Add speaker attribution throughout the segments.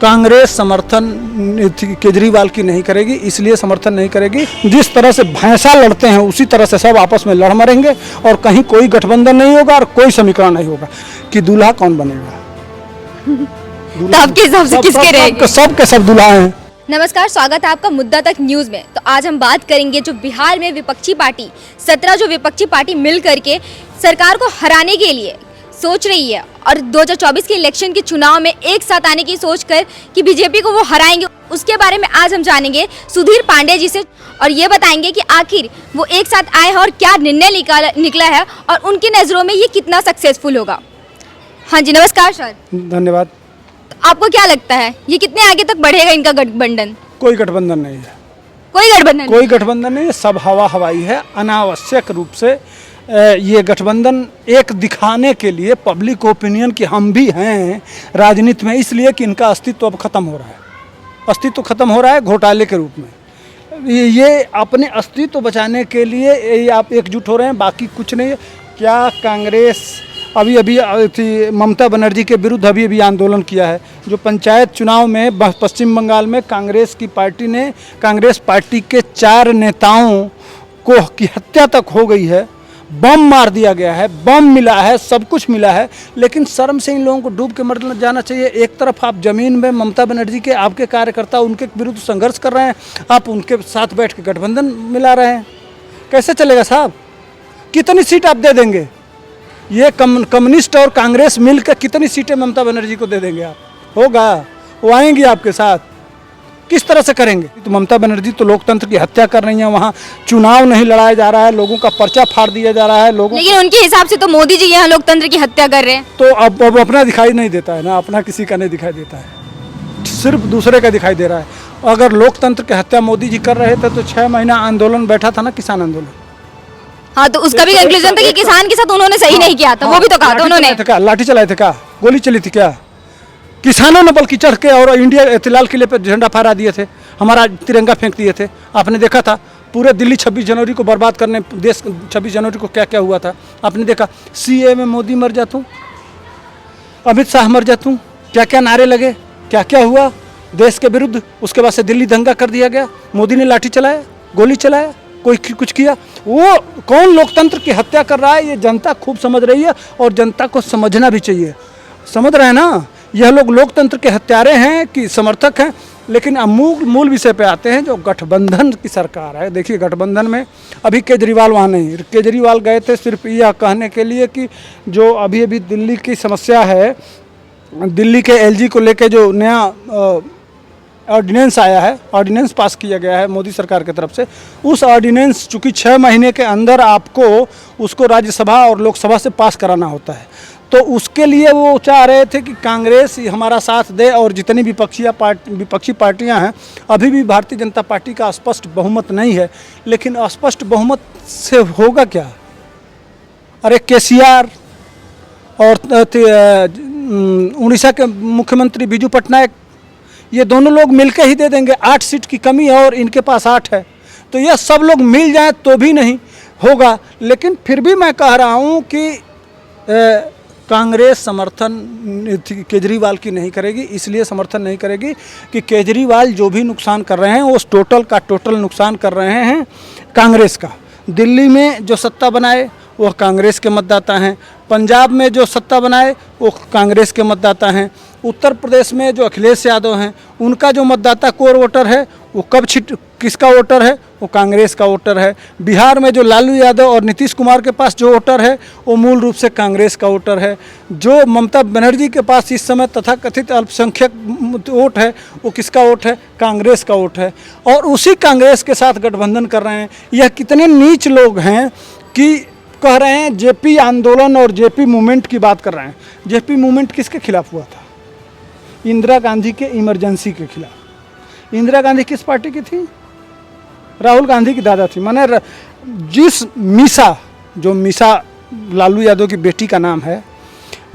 Speaker 1: कांग्रेस समर्थन केजरीवाल की नहीं करेगी, इसलिए समर्थन नहीं करेगी। जिस तरह से भैंसा लड़ते हैं उसी तरह से सब आपस में लड़ मरेंगे और कहीं कोई गठबंधन नहीं होगा और कोई समीकरण नहीं होगा कि दूल्हा कौन बनेगा।
Speaker 2: तो आपके हिसाब से किसके रहेंगे?
Speaker 1: सब के सब दूल्हा हैं।
Speaker 2: नमस्कार, स्वागत है आपका मुद्दा तक न्यूज में। तो आज हम बात करेंगे जो बिहार में विपक्षी पार्टी 17 जो विपक्षी पार्टी मिल करके सरकार को हराने के लिए सोच रही है और 2024 के इलेक्शन के चुनाव में एक साथ आने की सोच कर कि बीजेपी को वो हराएंगे, उसके बारे में आज हम जानेंगे सुधीर पांडे जी से और ये बताएंगे कि आखिर वो एक साथ आए हैं और क्या निर्णय निकला है और उनकी नज़रों में ये कितना सक्सेसफुल होगा। हाँ जी, नमस्कार सर।
Speaker 1: धन्यवाद।
Speaker 2: आपको क्या लगता है ये कितने आगे तक बढ़ेगा इनका गठबंधन?
Speaker 1: कोई गठबंधन नहीं है।
Speaker 2: कोई
Speaker 1: गठबंधन नहीं है, सब हवा हवाई है। अनावश्यक रूप से ये गठबंधन एक दिखाने के लिए पब्लिक ओपिनियन कि हम भी हैं राजनीति में, इसलिए कि इनका अस्तित्व अब खत्म हो रहा है। अस्तित्व खत्म हो रहा है घोटाले के रूप में। ये अपने अस्तित्व बचाने के लिए ये आप एकजुट हो रहे हैं, बाकी कुछ नहीं है। क्या कांग्रेस अभी ममता बनर्जी के विरुद्ध अभी आंदोलन किया है। जो पंचायत चुनाव में पश्चिम बंगाल में कांग्रेस की पार्टी ने कांग्रेस पार्टी के 4 नेताओं को की हत्या तक हो गई है, बम मार दिया गया है, बम मिला है, सब कुछ मिला है, लेकिन शर्म से इन लोगों को डूब के मर जाना चाहिए। एक तरफ आप जमीन में ममता बनर्जी के आपके कार्यकर्ता उनके विरुद्ध संघर्ष कर रहे हैं, आप उनके साथ बैठ के गठबंधन मिला रहे हैं। कैसे चलेगा साहब? कितनी सीट आप दे देंगे? ये कम्युनिस्ट और कांग्रेस मिलकर कितनी सीटें ममता बनर्जी को दे देंगे आप? होगा? वो आएंगी आपके साथ? किस तरह से करेंगे? तो ममता बनर्जी तो लोकतंत्र की हत्या कर रही हैं। वहाँ चुनाव नहीं लड़ाया जा रहा है, लोगों का पर्चा फाड़ दिया जा रहा है लोगों।
Speaker 2: लेकिन उनके हिसाब से तो मोदी जी यहाँ लोकतंत्र की हत्या कर रहे हैं।
Speaker 1: तो अब अपना दिखाई नहीं देता है ना, अपना किसी का नहीं दिखाई देता है, सिर्फ दूसरे का दिखाई दे रहा है। अगर लोकतंत्र की हत्या मोदी जी कर रहे थे तो 6 महीना आंदोलन बैठा था ना, किसान आंदोलन।
Speaker 2: हाँ, तो उसका भी कंक्लूजन था कि किसान के साथ उन्होंने सही नहीं किया था। वो भी तो कहा था उन्होंने।
Speaker 1: लाठी चलाए थे क्या? गोली चली थी क्या? किसानों ने बल्कि चढ़ के और इंडिया लाल किले पर झंडा फहरा दिए थे, हमारा तिरंगा फेंक दिए थे। आपने देखा था पूरे दिल्ली 26 जनवरी को बर्बाद करने, देश 26 जनवरी को क्या क्या हुआ था आपने देखा। सीए में मोदी मर जातूँ, अमित शाह मर जातूँ, क्या क्या नारे लगे, क्या क्या हुआ देश के विरुद्ध। उसके बाद से दिल्ली दंगा कर दिया गया, मोदी ने लाठी चलाया, गोली चलाया, कोई कुछ किया। वो कौन लोकतंत्र की हत्या कर रहा है ये जनता खूब समझ रही है और जनता को समझना भी चाहिए। समझ रहे हैं ना? यह लोग लोकतंत्र के हत्यारे हैं कि समर्थक हैं। लेकिन अब मूल विषय पे आते हैं, जो गठबंधन की सरकार है। देखिए गठबंधन में अभी केजरीवाल वहाँ नहीं, केजरीवाल गए थे सिर्फ यह कहने के लिए कि जो अभी दिल्ली की समस्या है, दिल्ली के एलजी को लेके जो नया ऑर्डिनेंस आया है, ऑर्डिनेंस पास किया गया है मोदी सरकार की तरफ से, उस ऑर्डिनेंस चूँकि 6 महीने के अंदर आपको उसको राज्यसभा और लोकसभा से पास कराना होता है, तो उसके लिए वो चाह रहे थे कि कांग्रेस हमारा साथ दे और जितनी विपक्षी पार्टियां हैं। अभी भी भारतीय जनता पार्टी का स्पष्ट बहुमत नहीं है, लेकिन अस्पष्ट बहुमत से होगा क्या? अरे केसीआर और उड़ीसा के मुख्यमंत्री बिजू पटनायक, ये दोनों लोग मिलकर ही दे देंगे। 8 सीट की कमी है और इनके पास 8 है, तो यह सब लोग मिल जाएं तो भी नहीं होगा। लेकिन फिर भी मैं कह रहा हूँ कि कांग्रेस समर्थन केजरीवाल की नहीं करेगी, इसलिए समर्थन नहीं करेगी कि केजरीवाल जो भी नुकसान कर रहे हैं वो टोटल का टोटल नुकसान कर रहे हैं कांग्रेस का। दिल्ली में जो सत्ता बनाए वो कांग्रेस के मतदाता हैं, पंजाब में जो सत्ता बनाए वो कांग्रेस के मतदाता हैं, उत्तर प्रदेश में जो अखिलेश यादव हैं उनका जो मतदाता कोर वोटर है वो किसका वोटर है? वो कांग्रेस का वोटर है। बिहार में जो लालू यादव और नीतीश कुमार के पास जो वोटर है वो मूल रूप से कांग्रेस का वोटर है। जो ममता बनर्जी के पास इस समय तथाकथित अल्पसंख्यक वोट है वो किसका वोट है? कांग्रेस का वोट है। और उसी कांग्रेस के साथ गठबंधन कर रहे हैं। यह कितने नीच लोग हैं कि कह रहे हैं जेपी आंदोलन और जेपी मूवमेंट की बात कर रहे हैं। जेपी मूवमेंट किसके खिलाफ हुआ था? इंदिरा गांधी के इमरजेंसी के खिलाफ। इंदिरा गांधी किस पार्टी की थी? राहुल गांधी की दादा थी। माने जिस मीसा लालू यादव की बेटी का नाम है,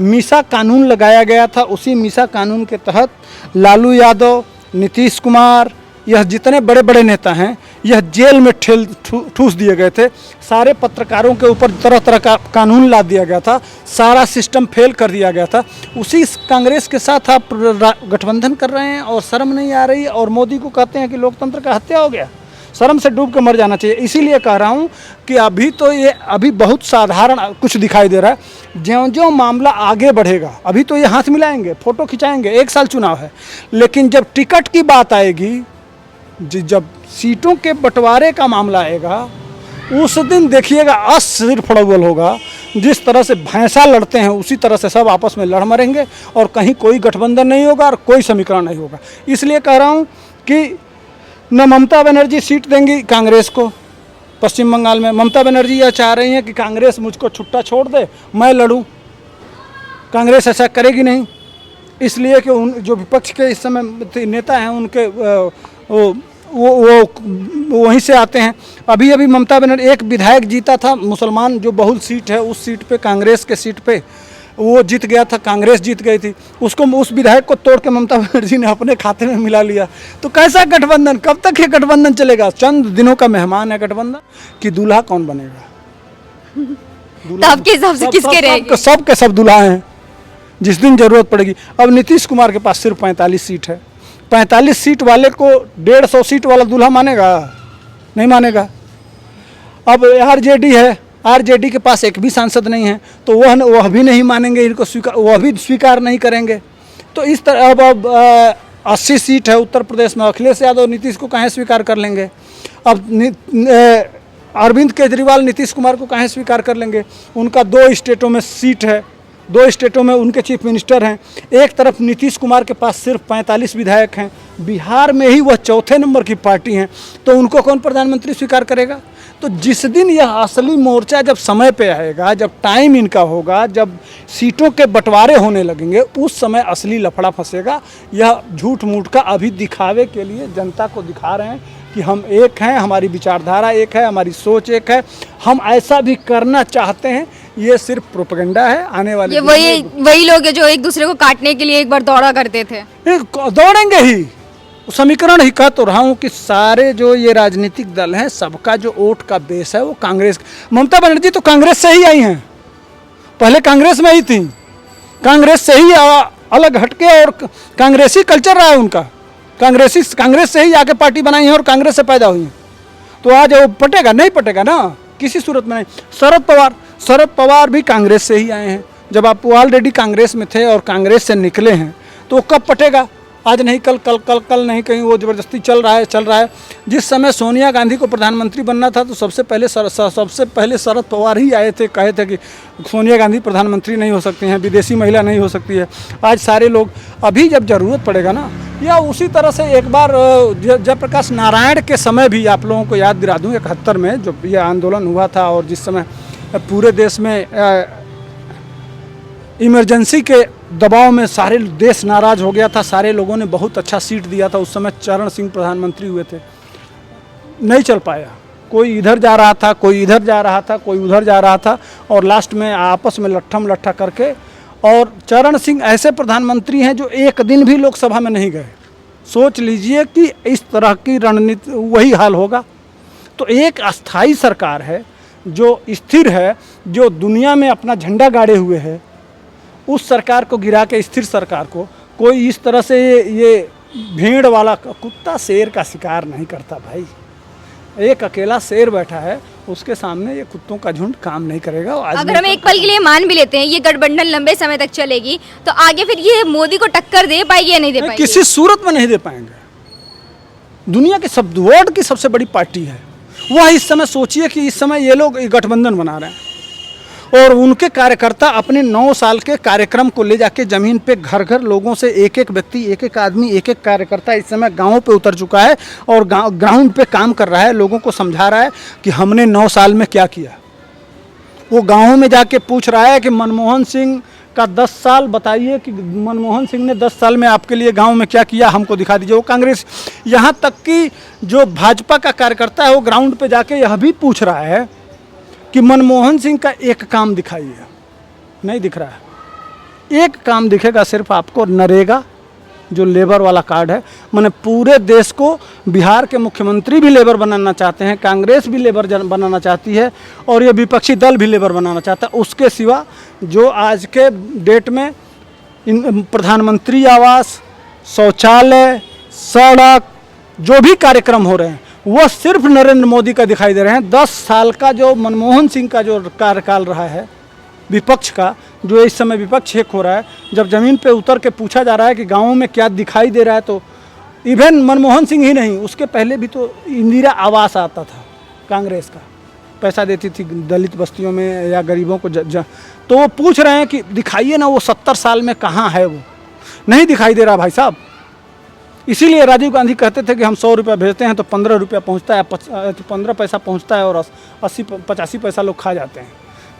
Speaker 1: मीसा कानून लगाया गया था, उसी मीसा कानून के तहत लालू यादव, नीतीश कुमार यह जितने बड़े बड़े नेता हैं यह जेल में ठूस दिए गए थे। सारे पत्रकारों के ऊपर तरह तरह का कानून ला दिया गया था, सारा सिस्टम फेल कर दिया गया था। उसी कांग्रेस के साथ आप गठबंधन कर रहे हैं और शर्म नहीं आ रही, और मोदी को कहते हैं कि लोकतंत्र का हत्या हो गया। शर्म से डूब के मर जाना चाहिए। इसीलिए कह रहा हूँ कि अभी बहुत साधारण कुछ दिखाई दे रहा है। ज्यों ज्यों मामला आगे बढ़ेगा, अभी तो ये हाथ मिलाएंगे, फोटो खिंचाएंगे, 1 साल चुनाव है, लेकिन जब टिकट की बात आएगी, जब सीटों के बंटवारे का मामला आएगा, उस दिन देखिएगा अस्थिर फड़ौल होगा। जिस तरह से भैंसा लड़ते हैं उसी तरह से सब आपस में लड़ मरेंगे और कहीं कोई गठबंधन नहीं होगा और कोई समीकरण नहीं होगा। इसलिए कह रहा हूँ कि न ममता बनर्जी सीट देंगी कांग्रेस को। पश्चिम बंगाल में ममता बनर्जी यह चाह रही हैं कि कांग्रेस मुझको छुट्टा छोड़ दे, मैं लड़ूं। कांग्रेस ऐसा करेगी नहीं, इसलिए कि उन जो विपक्ष के इस समय नेता हैं उनके वो वहीं से आते हैं। अभी ममता बनर्जी, एक विधायक जीता था मुसलमान जो बहुल सीट है, उस सीट पे, कांग्रेस के सीट पे वो जीत गया था, कांग्रेस जीत गई थी। उसको, उस विधायक को तोड़ के ममता बनर्जी ने अपने खाते में मिला लिया। तो कैसा गठबंधन, कब तक ये गठबंधन चलेगा? चंद दिनों का मेहमान है गठबंधन कि दूल्हा कौन बनेगा।
Speaker 2: तो आपके हिसाब से किसके रहेंगे?
Speaker 1: सब के सब दूल्हा हैं जिस दिन जरूरत पड़ेगी। अब नीतीश कुमार के पास सिर्फ 45 सीट है। 45 सीट वाले को 150 सीट वाला दूल्हा मानेगा? नहीं मानेगा। अब आरजेडी है, आरजेडी के पास एक भी सांसद नहीं है, तो वह भी नहीं मानेंगे इनको, वह भी स्वीकार नहीं करेंगे। तो इस तरह अब 80 सीट है उत्तर प्रदेश में, अखिलेश यादव नीतीश को कहाँ स्वीकार कर लेंगे? अब अरविंद केजरीवाल नीतीश कुमार को कहाँ स्वीकार कर लेंगे? उनका 2 स्टेटों में सीट है, 2 स्टेटों में उनके चीफ मिनिस्टर हैं। एक तरफ नीतीश कुमार के पास सिर्फ 45 विधायक हैं, बिहार में ही वह चौथे नंबर की पार्टी हैं, तो उनको कौन प्रधानमंत्री स्वीकार करेगा? तो जिस दिन यह असली मोर्चा जब समय पे आएगा, जब टाइम इनका होगा, जब सीटों के बंटवारे होने लगेंगे, उस समय असली लफड़ा फंसेगा। यह झूठ मूठ का अभी दिखावे के लिए जनता को दिखा रहे हैं कि हम एक हैं, हमारी विचारधारा एक है, हमारी सोच एक है, हम ऐसा भी करना चाहते हैं। ये सिर्फ प्रोपेगेंडा है। आने वाले
Speaker 2: ये वही लोग हैं जो एक दूसरे को काटने के लिए एक बार दौड़ा करते थे।
Speaker 1: दौड़ेंगे ही। समीकरण ही कह तो रहा हूँ कि सारे जो ये राजनीतिक दल हैं, सबका जो वोट का बेस है वो कांग्रेस। ममता बनर्जी तो कांग्रेस से ही आई हैं, पहले कांग्रेस में ही थी, कांग्रेस से ही अलग हटके, और कांग्रेसी कल्चर रहा है उनका। कांग्रेस से ही आके पार्टी बनाई है और कांग्रेस से पैदा हुई है। तो आज वो पटेगा? नहीं पटेगा ना, किसी सूरत में नहीं। शरद पवार भी कांग्रेस से ही आए हैं। जब आप ऑलरेडी कांग्रेस में थे और कांग्रेस से निकले हैं तो कब पटेगा? आज नहीं कल नहीं, कहीं वो ज़बरदस्ती चल रहा है। जिस समय सोनिया गांधी को प्रधानमंत्री बनना था तो सबसे पहले शरद पवार ही आए थे, कहे थे कि सोनिया गांधी प्रधानमंत्री नहीं हो सकती हैं, विदेशी महिला नहीं हो सकती है। आज सारे लोग, अभी जब ज़रूरत पड़ेगा ना, या उसी तरह से एक बार जयप्रकाश नारायण के समय भी आप लोगों को याद दिला दूँ, 71 में जब यह आंदोलन हुआ था और जिस समय पूरे देश में इमरजेंसी के दबाव में सारे देश नाराज हो गया था, सारे लोगों ने बहुत अच्छा सीट दिया था। उस समय चरण सिंह प्रधानमंत्री हुए थे, नहीं चल पाया। कोई इधर जा रहा था, कोई इधर जा रहा था, कोई उधर जा रहा था, और लास्ट में आपस में लट्ठम लट्ठा करके। और चरण सिंह ऐसे प्रधानमंत्री हैं जो एक दिन भी लोकसभा में नहीं गए। सोच लीजिए कि इस तरह की रणनीति, वही हाल होगा। तो एक अस्थाई सरकार है जो स्थिर है, जो दुनिया में अपना झंडा गाड़े हुए है, उस सरकार को गिरा के स्थिर सरकार को कोई इस तरह से ये भीड़ वाला कुत्ता शेर का शिकार नहीं करता भाई। एक अकेला शेर बैठा है, उसके सामने ये कुत्तों का झुंड काम नहीं करेगा।
Speaker 2: अगर हम एक पल के लिए मान भी लेते हैं ये गठबंधन लंबे समय तक चलेगी, तो आगे फिर ये मोदी को टक्कर दे पाएगी या नहीं दे पाएगी?
Speaker 1: किसी सूरत में नहीं दे पाएंगे। दुनिया के वर्ल्ड की सबसे बड़ी पार्टी है वह। इस समय सोचिए कि इस समय ये लोग गठबंधन बना रहे हैं और उनके कार्यकर्ता अपने 9 साल के कार्यक्रम को ले जाके जमीन पे घर घर लोगों से, एक एक व्यक्ति, एक एक आदमी, एक एक कार्यकर्ता इस समय गाँवों पे उतर चुका है और ग्राउंड पे काम कर रहा है, लोगों को समझा रहा है कि हमने 9 साल में क्या किया। वो गाँवों में जाके पूछ रहा है कि मनमोहन सिंह का 10 साल बताइए कि मनमोहन सिंह ने 10 साल में आपके लिए गाँव में क्या किया, हमको दिखा दीजिए। वो कांग्रेस, यहाँ तक कि जो भाजपा का कार्यकर्ता है वो ग्राउंड पे जाके यह भी पूछ रहा है कि मनमोहन सिंह का एक काम दिखाइए। नहीं दिख रहा है। एक काम दिखेगा सिर्फ आपको, नरेगा जो लेबर वाला कार्ड है। मैंने पूरे देश को, बिहार के मुख्यमंत्री भी लेबर बनाना चाहते हैं, कांग्रेस भी लेबर बनाना चाहती है और ये विपक्षी दल भी लेबर बनाना चाहता है। उसके सिवा जो आज के डेट में प्रधानमंत्री आवास, शौचालय, सड़क, जो भी कार्यक्रम हो रहे हैं वो सिर्फ नरेंद्र मोदी का दिखाई दे रहे हैं। 10 साल का जो मनमोहन सिंह का जो कार्यकाल रहा है विपक्ष का, जो इस समय विपक्ष एक हो रहा है, जब ज़मीन पे उतर के पूछा जा रहा है कि गाँव में क्या दिखाई दे रहा है, तो इवन मनमोहन सिंह ही नहीं, उसके पहले भी तो इंदिरा आवास आता था, कांग्रेस का पैसा देती थी दलित बस्तियों में या गरीबों को तो वो पूछ रहे हैं कि दिखाइए ना, वो 70 साल में कहाँ है, वो नहीं दिखाई दे रहा भाई साहब। इसीलिए राजीव गांधी कहते थे कि हम 100 रुपया भेजते हैं तो 15 रुपया पहुँचता है, 15 पैसा पहुँचता है और 80-85 पैसा लोग खा जाते हैं।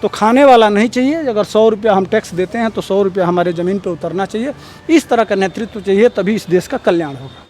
Speaker 1: तो खाने वाला नहीं चाहिए। अगर 100 रुपया हम टैक्स देते हैं तो 100 रुपया हमारे ज़मीन पे उतरना चाहिए। इस तरह का नेतृत्व चाहिए, तभी इस देश का कल्याण होगा।